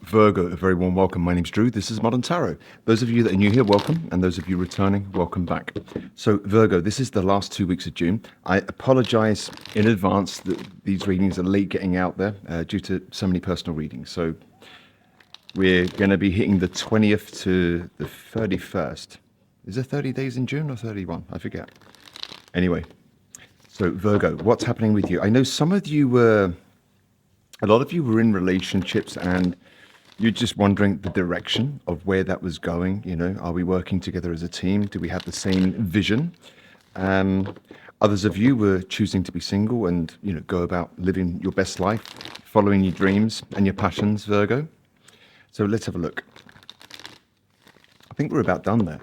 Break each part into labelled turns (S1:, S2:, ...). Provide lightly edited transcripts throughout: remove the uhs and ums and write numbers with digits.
S1: Virgo, a very warm welcome. My name's Drew. This is Modern Tarot. Those of you that are new here, welcome. And those of you returning, welcome back. So, Virgo, this is the last 2 weeks of June. I apologize in advance that these readings are late getting out there due to so many personal readings. So, we're going to be hitting the 20th to the 31st. Is there 30 days in June or 31? I forget. Anyway, so Virgo, what's happening with you? I know some of you were, a lot of you were in relationships and you're just wondering the direction of where that was going. You know, are we working together as a team? Do we have the same vision? Others of you were choosing to be single and, you know, go about living your best life, following your dreams and your passions, Virgo. So let's have a look. I think we're about done there.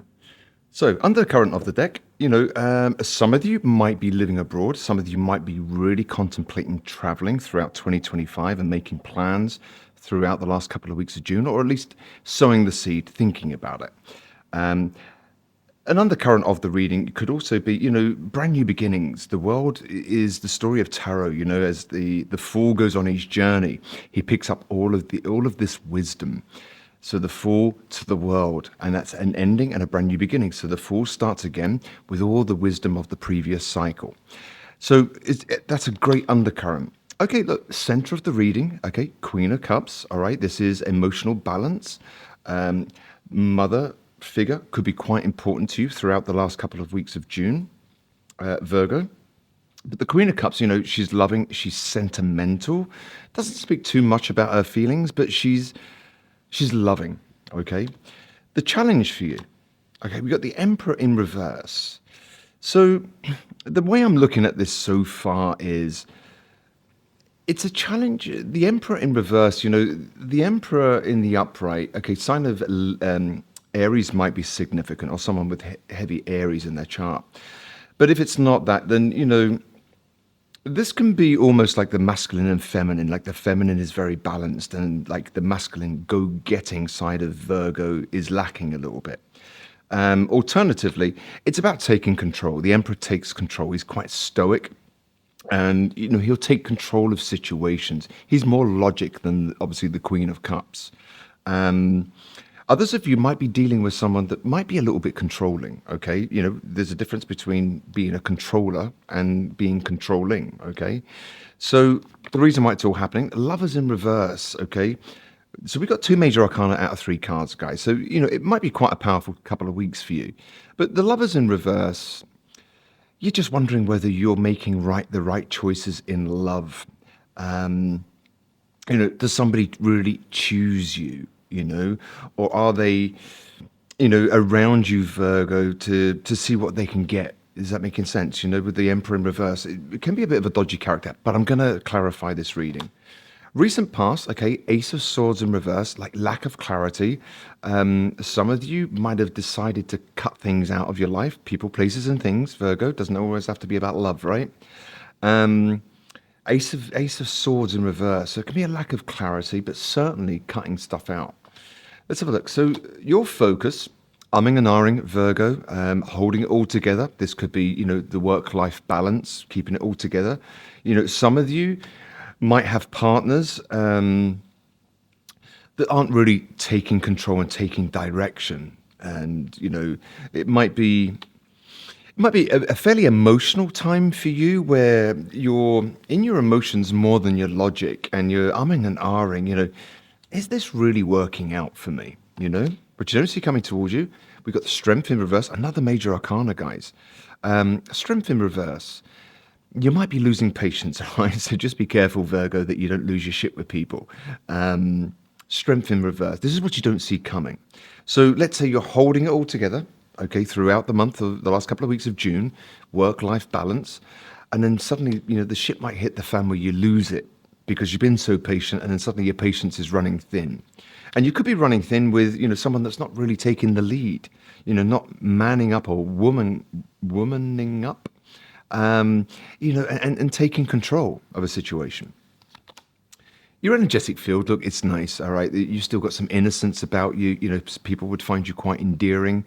S1: So, undercurrent of the deck, you know, some of you might be living abroad. Some of you might be really contemplating traveling throughout 2025 and making plans throughout the last couple of weeks of June, or at least sowing the seed, thinking about it. An undercurrent of the reading could also be, you know, brand new beginnings. The world is the story of tarot. You know, as the Fool goes on his journey, he picks up all of this wisdom. So the Fool to the world, and that's an ending and a brand new beginning. So the Fool starts again with all the wisdom of the previous cycle. So that's a great undercurrent. Okay, look, center of the reading. Okay, Queen of Cups. All right, this is emotional balance. Mother figure could be quite important to you throughout the last couple of weeks of June, Virgo. But the Queen of Cups, you know, she's loving, she's sentimental. Doesn't speak too much about her feelings, but she's loving, okay? The challenge for you, okay, we got the Emperor in reverse. So the way I'm looking at this so far is it's a challenge. The Emperor in reverse, you know, the Emperor in the upright, okay, sign of Aries might be significant, or someone with heavy Aries in their chart. But if it's not that, then, you know, this can be almost like the masculine and feminine. Like the feminine is very balanced and like the masculine go-getting side of Virgo is lacking a little bit. Alternatively, it's about taking control. The Emperor takes control. He's quite stoic and, you know, he'll take control of situations. He's more logic than obviously the Queen of Cups. Others of you might be dealing with someone that might be a little bit controlling, okay? You know, there's a difference between being a controller and being controlling, okay? So the reason why it's all happening, Lovers in reverse, okay? So we've got two major arcana out of three cards, guys. So, you know, it might be quite a powerful couple of weeks for you. But the Lovers in reverse, you're just wondering whether you're making the right choices in love. You know, does somebody really choose you? You know, or are they, you know, around you, Virgo, to see what they can get? Is that making sense? You know, with the Emperor in reverse, it can be a bit of a dodgy character, but I'm going to clarify this reading. Recent past, okay, Ace of Swords in reverse, like lack of clarity. Some of you might have decided to cut things out of your life, people, places, and things. Virgo doesn't always have to be about love, right? Ace of Swords in reverse. So it can be a lack of clarity, but certainly cutting stuff out. Let's have a look. So your focus, umming and ahhing, Virgo, holding it all together. This could be, you know, the work-life balance, keeping it all together. You know, some of you might have partners that aren't really taking control and taking direction. And, you know, it might be a fairly emotional time for you where you're in your emotions more than your logic and you're umming and ahhing, you know, is this really working out for me? You know, but you don't see coming towards you. We've got the Strength in reverse, another major arcana, guys. Strength in reverse. You might be losing patience, right? So just be careful, Virgo, that you don't lose your shit with people. Strength in reverse. This is what you don't see coming. So let's say you're holding it all together, okay, throughout the month of the last couple of weeks of June, work-life balance, and then suddenly, you know, the shit might hit the fan where you lose it because you've been so patient, and then suddenly your patience is running thin. And you could be running thin with, you know, someone that's not really taking the lead, you know, not manning up or womaning up, you know, and taking control of a situation. Your energetic field, look, it's nice, all right? You still got some innocence about you. You know, people would find you quite endearing.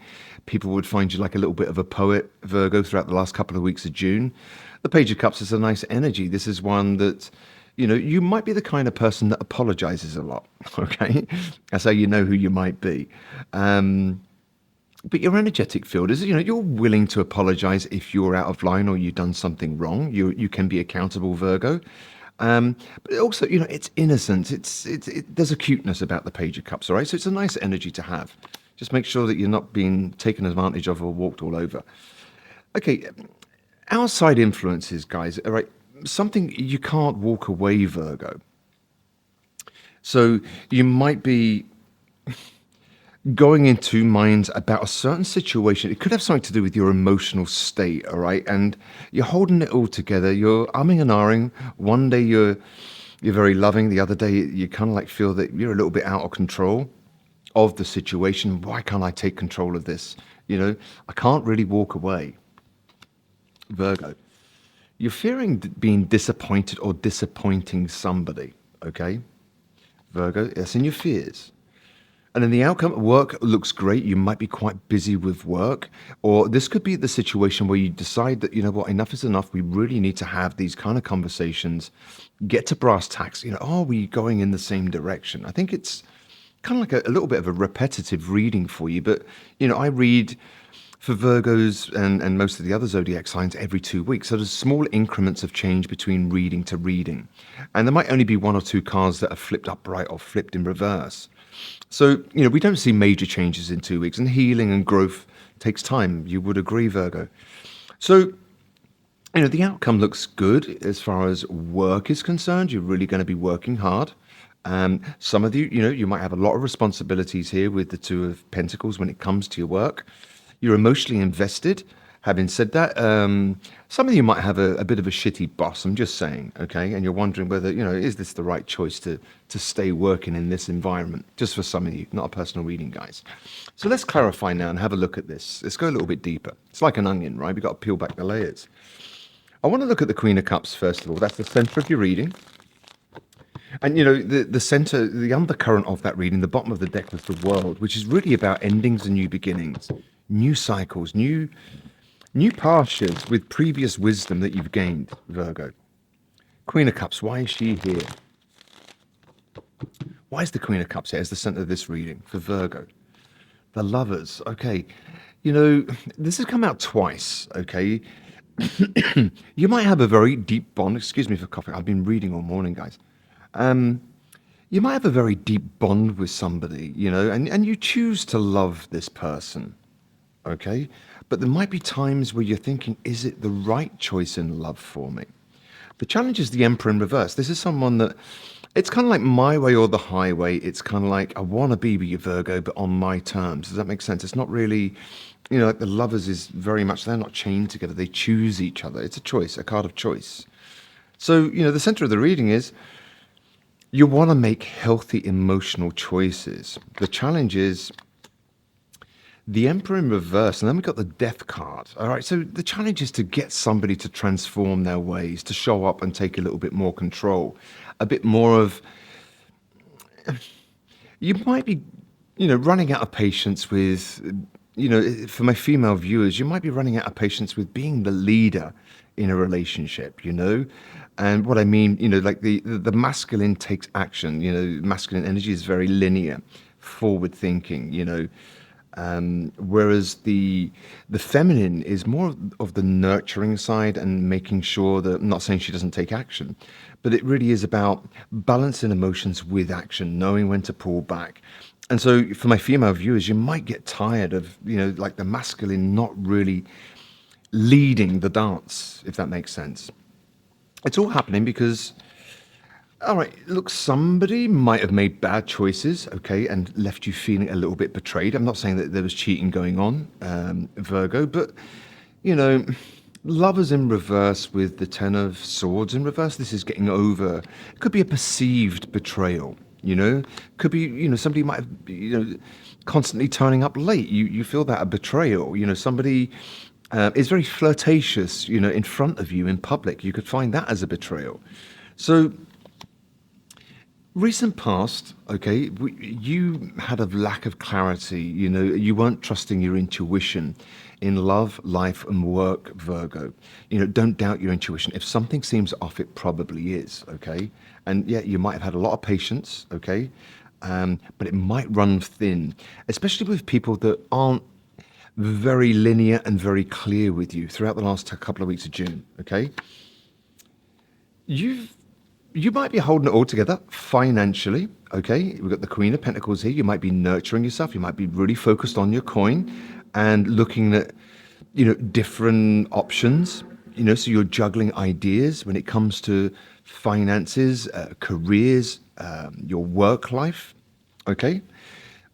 S1: People would find you like a little bit of a poet, Virgo, throughout the last couple of weeks of June. The Page of Cups is a nice energy. This is one that, You might be the kind of person that apologizes a lot. Okay, that's how you know who you might be. Um, but your energetic field is, you're willing to apologize if you're out of line or you've done something wrong. You can be accountable, Virgo. But also, it's innocent. There's a cuteness about the Page of Cups, all right? So it's a nice energy to have. Just make sure that you're not being taken advantage of or walked all over. Okay, outside influences, guys, all right? Something you can't walk away, Virgo. So you might be going into minds about a certain situation. It could have something to do with your emotional state, all right? And you're holding it all together. You're umming and ahhing. One day you're very loving. The other day you kind of like feel that you're a little bit out of control of the situation. Why can't I take control of this? I can't really walk away. Virgo, you're fearing being disappointed or disappointing somebody, okay? Virgo, that's in your fears. And then the outcome, work looks great. You might be quite busy with work. Or this could be the situation where you decide that, what, enough is enough. We really need to have these kind of conversations, get to brass tacks. Are we going in the same direction? I think it's kind of like a little bit of a repetitive reading for you. But, I read for Virgos and most of the other zodiac signs every 2 weeks. So there's small increments of change between reading to reading. And there might only be one or two cards that are flipped upright or flipped in reverse. So, we don't see major changes in 2 weeks, and healing and growth takes time. You would agree, Virgo. So, the outcome looks good as far as work is concerned. You're really going to be working hard. Some of you, you might have a lot of responsibilities here with the Two of Pentacles when it comes to your work. You're emotionally invested. Having said that, some of you might have a bit of a shitty boss. I'm just saying, okay? And you're wondering whether, is this the right choice to stay working in this environment? Just for some of you, not a personal reading, guys. So let's clarify now and have a look at this. Let's go a little bit deeper. It's like an onion, right? We've got to peel back the layers. I want to look at the Queen of Cups, first of all. That's the center of your reading. And, the center, the undercurrent of that reading, the bottom of the deck was the World, which is really about endings and new beginnings, new cycles, new pastures with previous wisdom that you've gained, Virgo. Queen of Cups, why is she here? Why is the Queen of Cups here as the center of this reading for Virgo? The Lovers, okay. This has come out twice, okay. You might have a very deep bond. Excuse me for coughing. I've been reading all morning, guys. You might have a very deep bond with somebody, and you choose to love this person, okay? But there might be times where you're thinking, is it the right choice in love for me? The challenge is the Emperor in reverse. This is someone that, it's kind of like my way or the highway. It's kind of like, I want to be with you, Virgo, but on my terms. Does that make sense? It's not really, like the Lovers is very much, they're not chained together. They choose each other. It's a choice, a card of choice. So, the center of the reading is, you want to make healthy emotional choices. The challenge is the Emperor in reverse, and then we've got the Death card. All right, so the challenge is to get somebody to transform their ways, to show up and take a little bit more control, a bit more of. You might be, running out of patience with, for my female viewers, you might be running out of patience with being the leader in a relationship, And what I mean, like the masculine takes action, masculine energy is very linear, forward thinking, whereas the feminine is more of the nurturing side and making sure that, I'm not saying she doesn't take action, but it really is about balancing emotions with action, knowing when to pull back. And so for my female viewers, you might get tired of, like the masculine not really leading the dance, if that makes sense. It's all happening because, all right, look, somebody might have made bad choices, okay, and left you feeling a little bit betrayed. I'm not saying that there was cheating going on, Virgo, but, Lovers in reverse with the Ten of Swords in reverse, this is getting over. It could be a perceived betrayal, Could be, somebody might have, constantly turning up late. You feel that a betrayal, somebody is very flirtatious, in front of you in public. You could find that as a betrayal. So, recent past, okay, you had a lack of clarity, you weren't trusting your intuition. in love, life, and work, Virgo. Don't doubt your intuition. If something seems off, it probably is, okay? And yeah, you might have had a lot of patience, okay? But it might run thin, especially with people that aren't very linear and very clear with you throughout the last couple of weeks of June, okay? You've you might be holding it all together financially, okay? We've got the Queen of Pentacles here. You might be nurturing yourself. You might be really focused on your coin and looking at, different options. So you're juggling ideas when it comes to finances, careers, your work life, okay?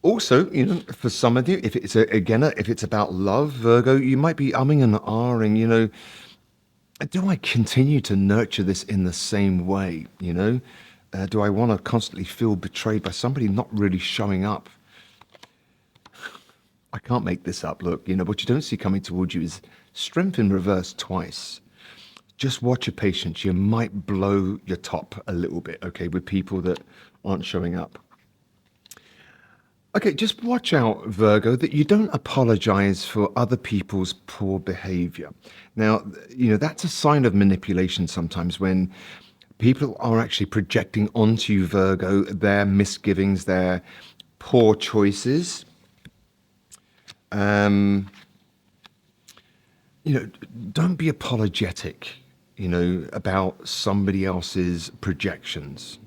S1: Also, for some of you, if it's if it's about love, Virgo, you might be umming and ahhing, do I continue to nurture this in the same way? Do I want to constantly feel betrayed by somebody not really showing up? I can't make this up. Look, what you don't see coming towards you is strength in reverse twice. Just watch your patience. You might blow your top a little bit, okay, with people that aren't showing up. Okay, just watch out, Virgo, that you don't apologize for other people's poor behavior. Now, that's a sign of manipulation sometimes when people are actually projecting onto you, Virgo, their misgivings, their poor choices. Um, don't be apologetic, about somebody else's projections.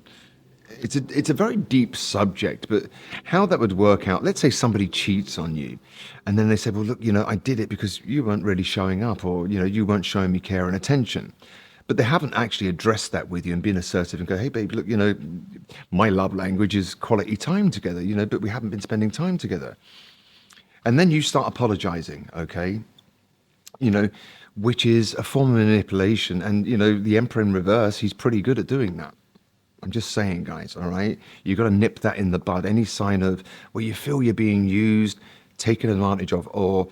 S1: It's a very deep subject, but how that would work out, let's say somebody cheats on you and then they say, well, look, I did it because you weren't really showing up, or, you weren't showing me care and attention. But they haven't actually addressed that with you and been assertive and go, hey, babe, look, my love language is quality time together, but we haven't been spending time together. And then you start apologizing, okay? Which is a form of manipulation. And, the Emperor in reverse, he's pretty good at doing that. I'm just saying, guys, all right? You've got to nip that in the bud. Any sign of where you feel you're being used, taken advantage of, or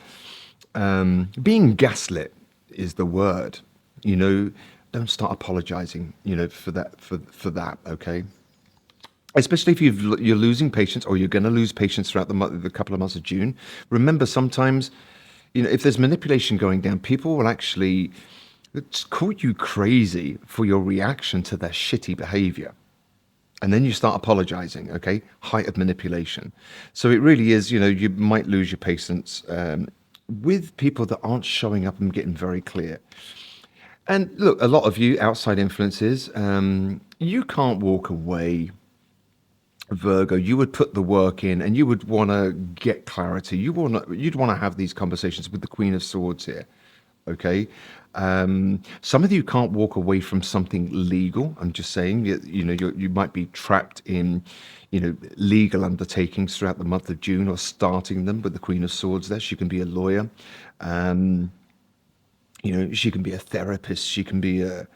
S1: being gaslit is the word. Don't start apologizing, for that, okay? Especially if you're losing patience, or you're going to lose patience throughout the couple of months of June. Remember, sometimes, if there's manipulation going down, people will actually call you crazy for your reaction to their shitty behavior. And then you start apologizing, okay? Height of manipulation. So it really is, you might lose your patience with people that aren't showing up and getting very clear. And look, a lot of you outside influences, you can't walk away, Virgo. You would put the work in and you would want to get clarity. You'd want to have these conversations with the Queen of Swords here, okay? Some of you can't walk away from something legal. I'm just saying, you might be trapped in, legal undertakings throughout the month of June, or starting them with the Queen of Swords there. She can be a lawyer. She can be a therapist. She can be a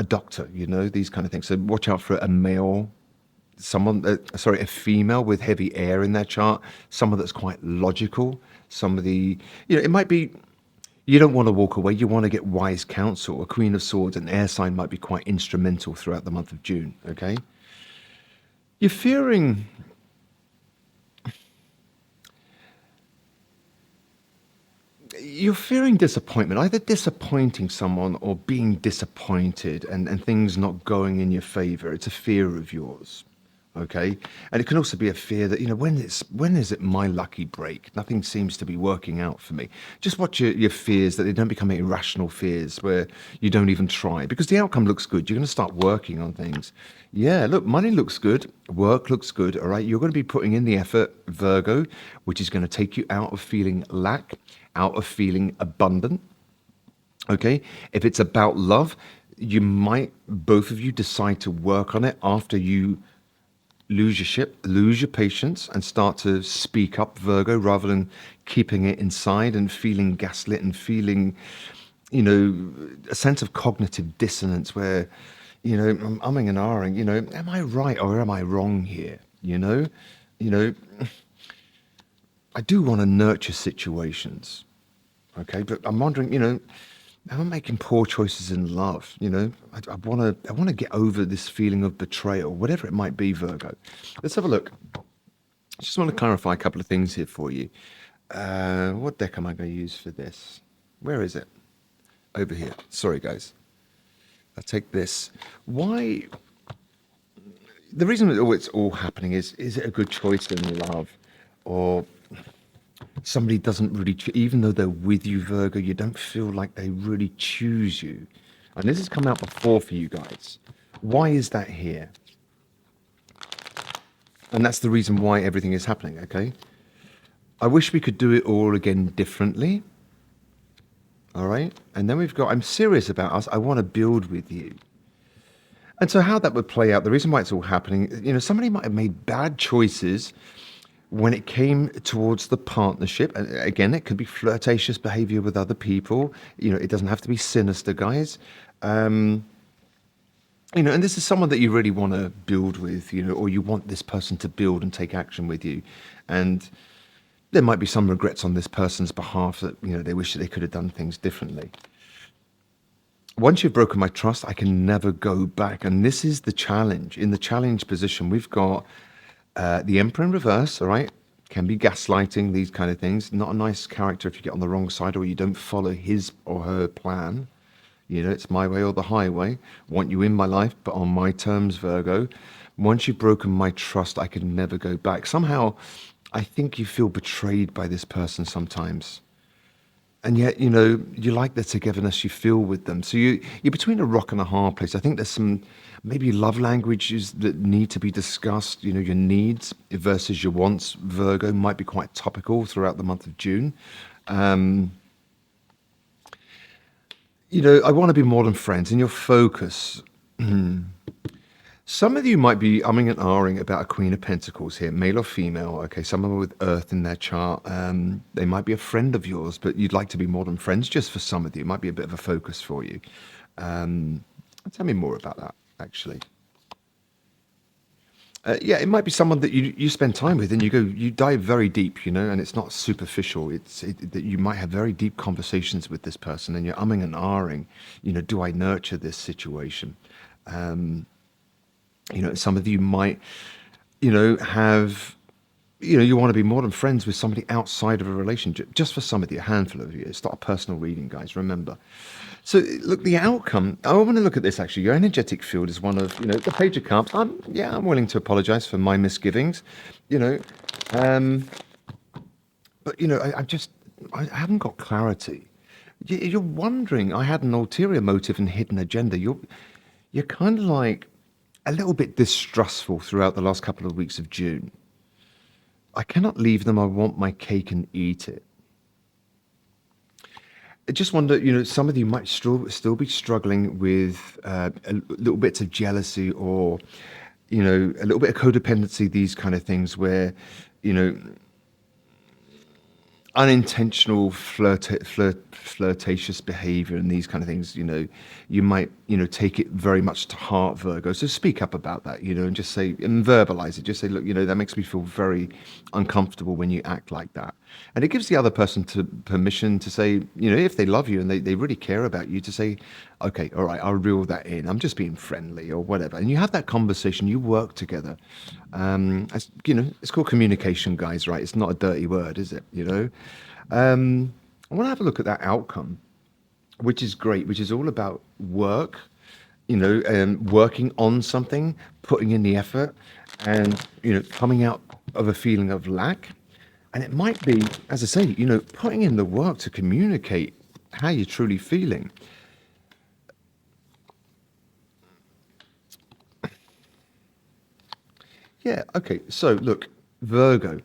S1: doctor, these kind of things. So watch out for a male, a female with heavy air in their chart, someone that's quite logical, somebody, it might be, you don't want to walk away. You want to get wise counsel. A Queen of Swords, an air sign, might be quite instrumental throughout the month of June, okay? You're fearing disappointment, either disappointing someone or being disappointed, and things not going in your favor. It's a fear of yours, okay? And it can also be a fear that, when is it my lucky break? Nothing seems to be working out for me. Just watch your fears, that they don't become irrational fears where you don't even try, because the outcome looks good. You're going to start working on things. Yeah, look, money looks good, work looks good, all right? You're going to be putting in the effort, Virgo, which is going to take you out of feeling lack, out of feeling abundant, okay? If it's about love, both of you decide to work on it after you lose your patience, and start to speak up, Virgo, rather than keeping it inside and feeling gaslit and feeling, a sense of cognitive dissonance where, I'm umming and ahhing, am I right or am I wrong here? I do want to nurture situations, okay? But I'm wondering, am I making poor choices in love? I want to get over this feeling of betrayal, whatever it might be, Virgo. Let's have a look. I just want to clarify a couple of things here for you. What deck am I going to use for this? Where is it? Over here. Sorry, guys. I take this. Why? The reason it's all happening is it a good choice in love? Or somebody doesn't really, even though they're with you, Virgo, you don't feel like they really choose you. And this has come out before for you guys. Why is that here? And that's the reason why everything is happening, okay? I wish we could do it all again differently. All right. And then we've got, I'm serious about us. I want to build with you. And so how that would play out, the reason why it's all happening, somebody might have made bad choices when it came towards the partnership. And again, it could be flirtatious behavior with other people. It doesn't have to be sinister, guys. And this is someone that you really want to build with, or you want this person to build and take action with you. And there might be some regrets on this person's behalf that, they wish that they could have done things differently. Once you've broken my trust, I can never go back. And this is the challenge. In the challenge position, we've got the Emperor in reverse, all right? Can be gaslighting, these kind of things. Not a nice character if you get on the wrong side or you don't follow his or her plan. It's my way or the highway. Want you in my life, but on my terms, Virgo. Once you've broken my trust, I can never go back. Somehow, I think you feel betrayed by this person sometimes. And yet, you like the togetherness you feel with them. So you're between a rock and a hard place. I think there's some maybe love languages that need to be discussed. Your needs versus your wants, Virgo, might be quite topical throughout the month of June. I want to be more than friends, and your focus. Some of you might be umming and ahhing about a Queen of Pentacles here, male or female. Okay, someone with Earth in their chart. They might be a friend of yours, but you'd like to be more than friends. Just for some of you, it might be a bit of a focus for you. Tell me more about that, actually. It might be someone that you spend time with, and you dive very deep, and it's not superficial. That you might have very deep conversations with this person, and you're umming and ahhing. Do I nurture this situation? Some of you might, have, you want to be more than friends with somebody outside of a relationship. Just for some of you, a handful of you. It's not a personal reading, guys, remember. So look, the outcome, I want to look at this actually. Your energetic field is one of, the Page of Cups. I'm willing to apologize for my misgivings, but, I haven't got clarity. You're wondering, I had an ulterior motive and hidden agenda. You're kind of like a little bit distrustful throughout the last couple of weeks of June. I cannot leave them. I want my cake and eat it. I just wonder, some of you might still be struggling with little bits of jealousy or, a little bit of codependency, these kind of things where, unintentional flirtatious behavior and these kind of things, you might, take it very much to heart, Virgo. So speak up about that, and just say, and verbalize it. Just say, look, that makes me feel very uncomfortable when you act like that. And it gives the other person permission to say, if they love you and they really care about you, to say, okay, all right, I'll reel that in. I'm just being friendly or whatever. And you have that conversation, you work together. It's called communication, guys, right? It's not a dirty word, is it? I want to have a look at that outcome, which is great, which is all about work, working on something, putting in the effort and, coming out of a feeling of lack. And it might be, as I say, putting in the work to communicate how you're truly feeling. Yeah, okay. So look, Virgo,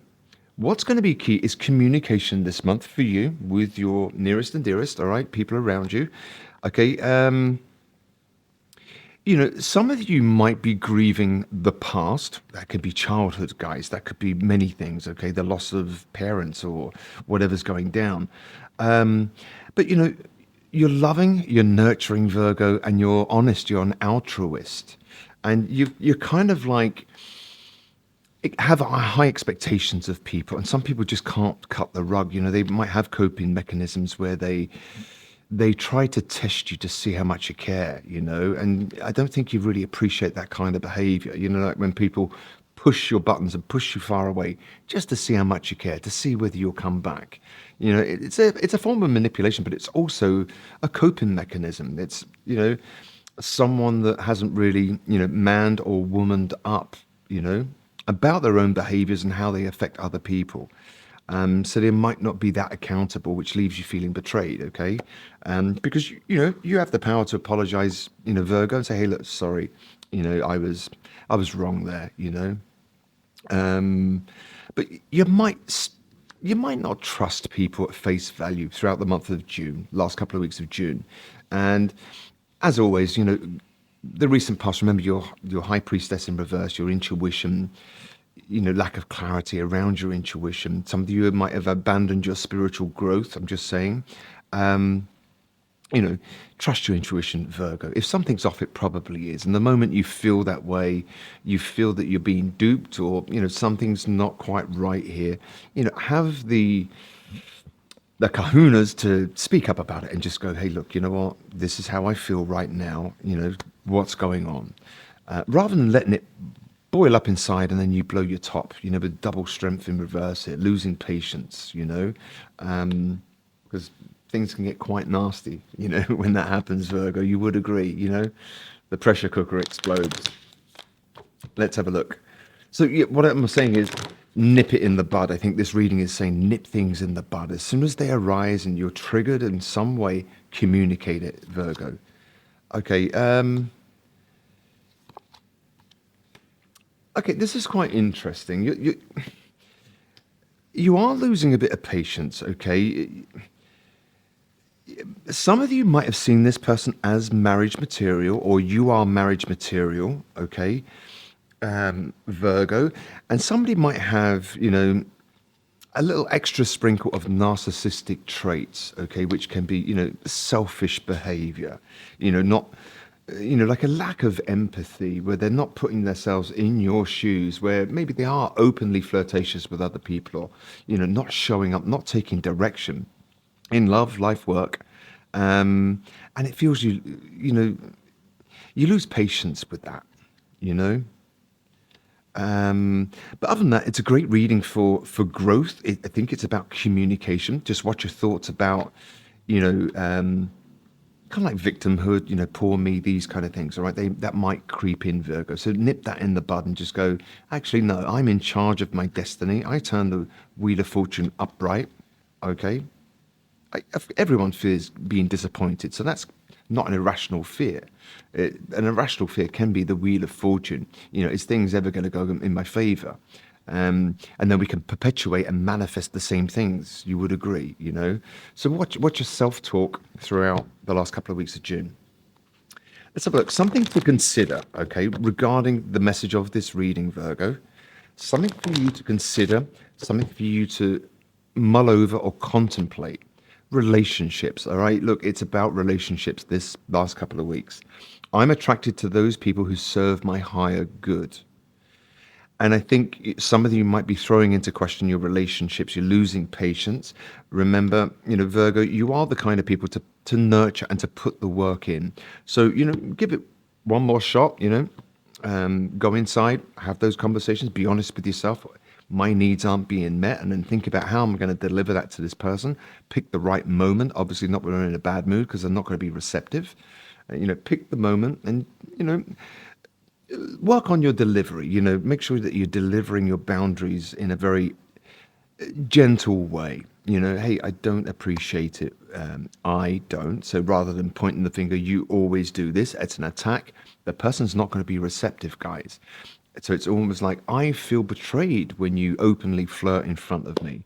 S1: what's going to be key is communication this month for you with your nearest and dearest, all right, people around you. Okay, some of you might be grieving the past. That could be childhood, guys. That could be many things, okay? The loss of parents or whatever's going down. But, you're loving, you're nurturing, Virgo, and you're honest, you're an altruist. And you're kind of like, have high expectations of people. And some people just can't cut the rug. They might have coping mechanisms where they try to test you to see how much you care, and I don't think you really appreciate that kind of behavior, like when people push your buttons and push you far away just to see how much you care, to see whether you'll come back. It's a form of manipulation, but it's also a coping mechanism. It's someone that hasn't really manned or womaned up, about their own behaviors and how they affect other people. So they might not be that accountable, which leaves you feeling betrayed. Okay, because you have the power to apologize, Virgo, and say, hey, look, sorry, I was wrong there. But you might not trust people at face value throughout the month of June, last couple of weeks of June, and as always, the recent past. Remember your high priestess in reverse, your intuition, lack of clarity around your intuition. Some of you might have abandoned your spiritual growth. I'm just saying. Trust your intuition, Virgo. If something's off, it probably is. And the moment you feel that way, you feel that you're being duped, or something's not quite right here. Have the kahunas to speak up about it and just go, hey, look, you know what? This is how I feel right now. What's going on? Rather than letting it boil up inside and then you blow your top, with double strength in reverse here, losing patience, because things can get quite nasty, when that happens, Virgo. You would agree, the pressure cooker explodes. Let's have a look. So what I'm saying is nip it in the bud. I think this reading is saying nip things in the bud. As soon as they arise and you're triggered in some way, communicate it, Virgo. Okay. Okay, this is quite interesting. You are losing a bit of patience, okay? Some of you might have seen this person as marriage material, or you are marriage material, okay, Virgo, and somebody might have, a little extra sprinkle of narcissistic traits, okay, which can be, selfish behavior, not, like a lack of empathy, where they're not putting themselves in your shoes, where maybe they are openly flirtatious with other people, or, not showing up, not taking direction in love, life, work. And it feels you lose patience with that, But other than that, it's a great reading for growth. I think it's about communication. Just watch your thoughts about, kind of like victimhood, poor me, these kind of things. All right, that might creep in, Virgo. So nip that in the bud and just go, actually, no, I'm in charge of my destiny. I turn the wheel of fortune upright. Okay. Everyone fears being disappointed, so that's not an irrational fear. An irrational fear can be the wheel of fortune. Is things ever going to go in my favor? And then we can perpetuate and manifest the same things. You would agree, So watch your self-talk throughout the last couple of weeks of June. Let's have a look. Something to consider, okay, regarding the message of this reading, Virgo. Something for you to consider, something for you to mull over or contemplate. Relationships, all right? Look, it's about relationships this last couple of weeks. I'm attracted to those people who serve my higher good. And I think some of you might be throwing into question your relationships. You're losing patience. Remember, Virgo, you are the kind of people to nurture and to put the work in. So, give it one more shot, go inside, have those conversations, be honest with yourself. My needs aren't being met, and then think about how I'm going to deliver that to this person. Pick the right moment, obviously not when they're in a bad mood, because they're not going to be receptive. Pick the moment and, work on your delivery. Make sure that you're delivering your boundaries in a very gentle way. Hey, I don't appreciate it. I don't. So rather than pointing the finger, you always do this. It's an attack. The person's not going to be receptive, guys. So it's almost like, I feel betrayed when you openly flirt in front of me.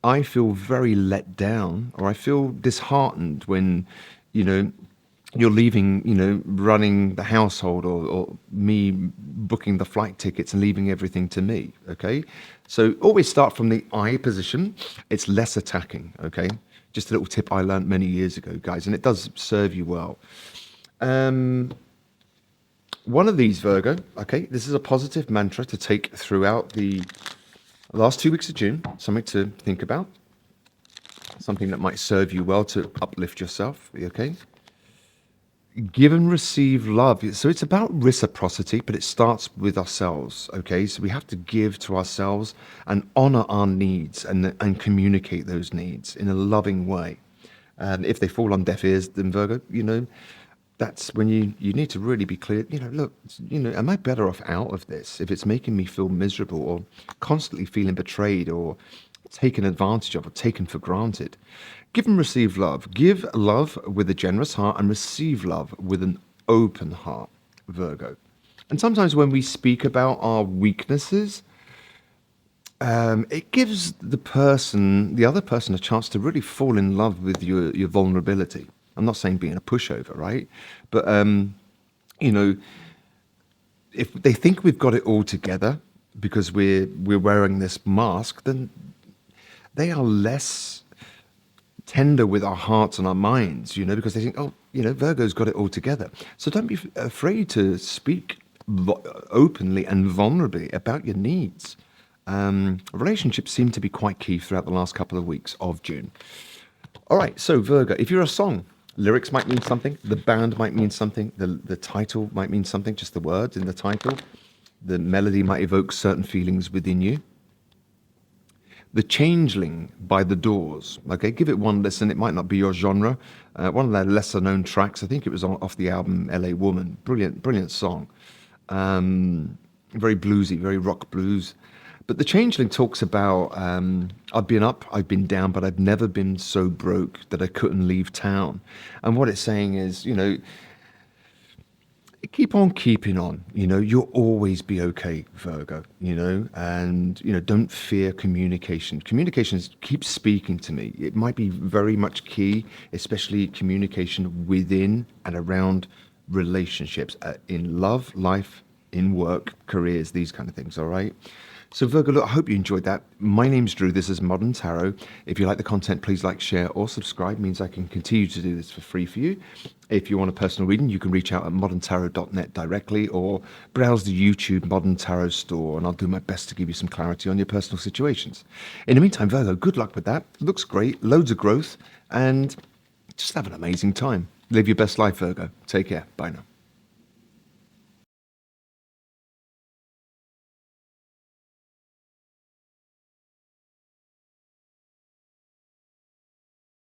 S1: I feel very let down, or I feel disheartened when, you're leaving, running the household, or me booking the flight tickets and leaving everything to me. Okay. So always start from the I position. It's less attacking. Okay. Just a little tip I learned many years ago, guys, and it does serve you well. One of these, Virgo, okay, this is a positive mantra to take throughout the last 2 weeks of June, something to think about, something that might serve you well to uplift yourself, okay? Give and receive love. So it's about reciprocity, but it starts with ourselves. Okay, so we have to give to ourselves and honor our needs and communicate those needs in a loving way. And if they fall on deaf ears, then Virgo, that's when you need to really be clear. Look, am I better off out of this if it's making me feel miserable or constantly feeling betrayed or taken advantage of or taken for granted? Give and receive love. Give love with a generous heart and receive love with an open heart, Virgo. And sometimes when we speak about our weaknesses, it gives the other person, a chance to really fall in love with your vulnerability. I'm not saying being a pushover, right? But you know, if they think we've got it all together because we're wearing this mask, then they are less tender with our hearts and our minds, because they think, oh, Virgo's got it all together. So don't be afraid to speak openly and vulnerably about your needs. Relationships seem to be quite key throughout the last couple of weeks of June. All right, so Virgo, if you're a song, lyrics might mean something, the band might mean something, the title might mean something, just the words in the title. The melody might evoke certain feelings within you. The Changeling by The Doors. Okay, give it one listen. It might not be your genre. One of their lesser known tracks. I think it was off the album LA Woman. Brilliant, brilliant song. Very bluesy, very rock blues. But The Changeling talks about I've been up, I've been down, but I've never been so broke that I couldn't leave town. And what it's saying is, keep on keeping on. You'll always be okay, Virgo. And don't fear communication. Keep speaking to me. It might be very much key, especially communication within and around relationships, in love, life, in work, careers, these kind of things. All right. So Virgo, look, I hope you enjoyed that. My name's Drew. This is Modern Tarot. If you like the content, please like, share, or subscribe. It means I can continue to do this for free for you. If you want a personal reading, you can reach out at moderntarot.net directly or browse the YouTube Modern Tarot store, and I'll do my best to give you some clarity on your personal situations. In the meantime, Virgo, good luck with that. Looks great, loads of growth, and just have an amazing time. Live your best life, Virgo. Take care. Bye now.